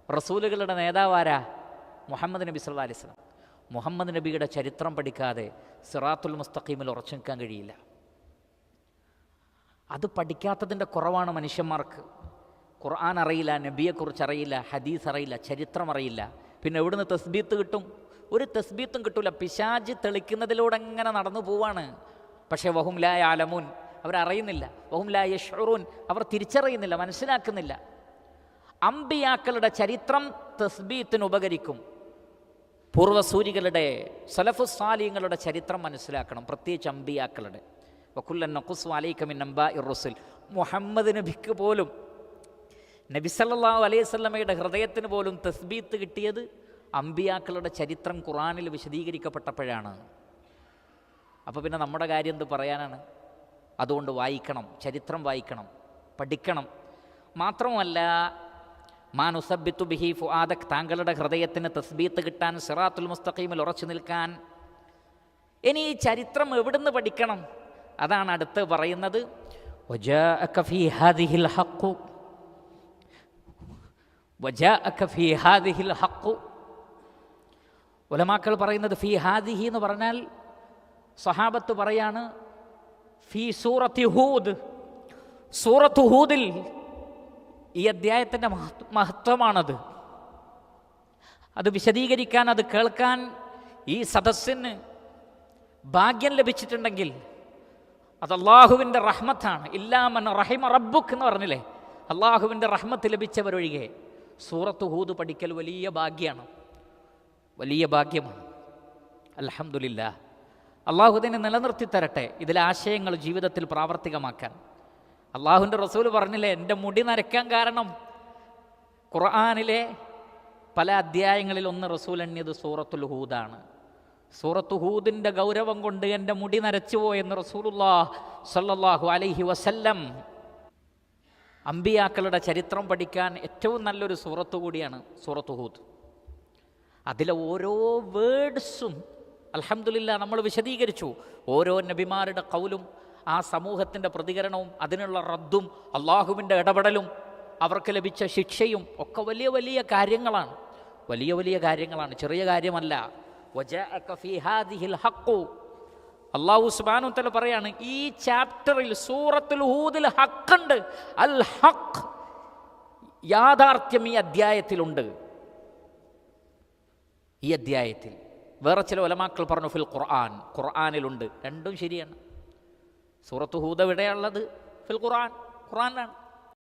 റസൂലുകളുടെ നേതാവാരാ? മുഹമ്മദ് നബി സല്ലല്ലാഹു അലൈഹി വസല്ലം. മുഹമ്മദ് നബിയുടെ ചരിത്രം പഠിക്കാതെ സിറാത്തുൽ മുസ്തഖീമിൽ ഉറച്ചു നിൽക്കാൻ കഴിയില്ല. അത് പഠിക്കാത്തതിൻ്റെ കുറവാണ് മനുഷ്യന്മാർക്ക്. ഖുർആൻ അറിയില്ല, നബിയെക്കുറിച്ച് അറിയില്ല, ഹദീസ് അറിയില്ല, ചരിത്രം അറിയില്ല. പിന്നെ എവിടുന്ന് തസ്ബീത്ത് കിട്ടും? ഒരു തസ്ബീത്തും കിട്ടൂല. പിശാച് തെളിക്കുന്നതിലൂടെ അങ്ങനെ നടന്നു പോവാണ്. പക്ഷേ വഹും ലാ യഅലമൂൻ, അവരറിയുന്നില്ല. വഹും ലാ യശ്ഉറൂൻ, അവർ തിരിച്ചറിയുന്നില്ല, മനസ്സിലാക്കുന്നില്ല. അമ്പിയാക്കളുടെ ചരിത്രം തസ്ബീത്തിന് ഉപകരിക്കും. പൂർവ്വസൂരികളുടെ സലഫുസ് സാലിഹ്യങ്ങളുടെ ചരിത്രം മനസ്സിലാക്കണം, പ്രത്യേകിച്ച് അമ്പിയാക്കളുടെ. വകുല്ലൻ നഖുസ്സു അലൈക മിൻ അംബാഇർ റുസുൽ. മുഹമ്മദ് നബിക്ക് പോലും, നബി സല്ലല്ലാഹു അലൈഹി വസല്ലമയുടെ ഹൃദയത്തിന് പോലും തസ്ബീത്ത് കിട്ടിയത് അമ്പിയാക്കളുടെ ചരിത്രം ഖുർആനിൽ വിശദീകരിക്കപ്പെട്ടപ്പോഴാണ്. അപ്പോൾ പിന്നെ നമ്മുടെ കാര്യം എന്ത് പറയാനാണ്? അതുകൊണ്ട് വായിക്കണം, ചരിത്രം വായിക്കണം, പഠിക്കണം. മാത്രമല്ല, മാനുസബ്ബിത്തു ബിഹി ഫുആദക്, താങ്കളുടെ ഹൃദയത്തിന് തസ്ബീത്ത് കിട്ടാൻ, സിറാത്തുൽ മുസ്തഖീമിൽ ഉറച്ചു നിൽക്കാൻ. ഇനി ഈ ചരിത്രം എവിടുന്ന് പഠിക്കണം? അതാണ് അടുത്ത് പറയുന്നത്. വജാഅക ഫീ ഹാദിഹിൽ ഹഖ്, വജാഅക ഫീ ഹാദിഹിൽ ഹഖ്. ഉലമാക്കൾ പറയുന്നത് ഫീ ഹാദിഹി എന്ന് പറഞ്ഞാൽ, സഹാബത്ത് പറയാണ് ഫീ സൂറത്തി ഹൂദ്, സൂറത്ത് ഹൂദിൽ ഈ അധ്യായത്തിൻ്റെ മഹത്വമാണത്. അത് വിശദീകരിക്കാൻ, അത് കേൾക്കാൻ ഈ സദസ്സിന് ഭാഗ്യം ലഭിച്ചിട്ടുണ്ടെങ്കിൽ അത് അള്ളാഹുവിൻ്റെ റഹ്മത്താണ്. ഇല്ലാ മൻ റഹിമ റബ്ബുക്ക് എന്ന് പറഞ്ഞില്ലേ, അള്ളാഹുവിൻ്റെ റഹ്മത്ത് ലഭിച്ചവരൊഴികെ സൂറത്ത് ഹൂദ് പഠിക്കൽ വലിയ ഭാഗ്യമാണ്, വലിയ ഭാഗ്യമാണ്. അൽഹംദുലില്ലാഹ്. അള്ളാഹു ഇതിനെ നിലനിർത്തി തരട്ടെ, ഇതിലെ ആശയങ്ങൾ ജീവിതത്തിൽ പ്രാവർത്തികമാക്കാൻ. അള്ളാഹുവിൻ്റെ റസൂൽ പറഞ്ഞില്ലേ, എൻ്റെ മുടി നരയ്ക്കാൻ കാരണം ഖുർആനിലെ പല അധ്യായങ്ങളിൽ ഒന്ന് റസൂൽ എണ്ണിയത് സൂറത്തുൽ ഹൂദാണ്. സൂറത്ത് ഹൂദിൻ്റെ ഗൗരവം കൊണ്ട് എൻ്റെ മുടി നരച്ചുപോയെന്ന് റസൂലുള്ളാഹി സ്വല്ലല്ലാഹു അലൈഹി വസല്ലം. അമ്പിയാക്കളുടെ ചരിത്രം പഠിക്കാൻ ഏറ്റവും നല്ലൊരു സൂറത്ത് കൂടിയാണ് സൂറത്ത് ഹൂദ്. അതിലെ ഓരോ വേർഡ്സും അൽഹംദുലില്ലാഹ് നമ്മൾ വിശദീകരിച്ചു. ഓരോ നബിമാരുടെ ഖൗലും ആ സമൂഹത്തിൻ്റെ പ്രതികരണവും അതിനുള്ള റദ്ദും അള്ളാഹുവിൻ്റെ ഇടപെടലും അവർക്ക് ലഭിച്ച ശിക്ഷയും ഒക്കെ വലിയ വലിയ കാര്യങ്ങളാണ്, വലിയ വലിയ കാര്യങ്ങളാണ്, ചെറിയ കാര്യമല്ല. വജാഅക ഫീ ഹാദിഹിൽ ഹഖ്. അല്ലാഹു സുബ്ഹാനഹു വ തആല പറയാണ്, ഈ ചാപ്റ്ററിൽ സൂറത്തുൽ ഹൂദിൽ ഹഖുണ്ട്. അൽ ഹഖ്, യാഥാർത്ഥ്യം ഈ അധ്യായത്തിലുണ്ട്. ഈ അധ്യായത്തിൽ വേറെ ചില ഉലമാക്കൾ പറഞ്ഞു ഫിൽ ഖുർആൻ, ഖുർആനിലുണ്ട്. രണ്ടും ശരിയാണ്. സൂറത്ത് ഹൂദ് എവിടെയുള്ളത്? ഫിൽ ഖുർആൻ, ഖുർആനിലാണ്.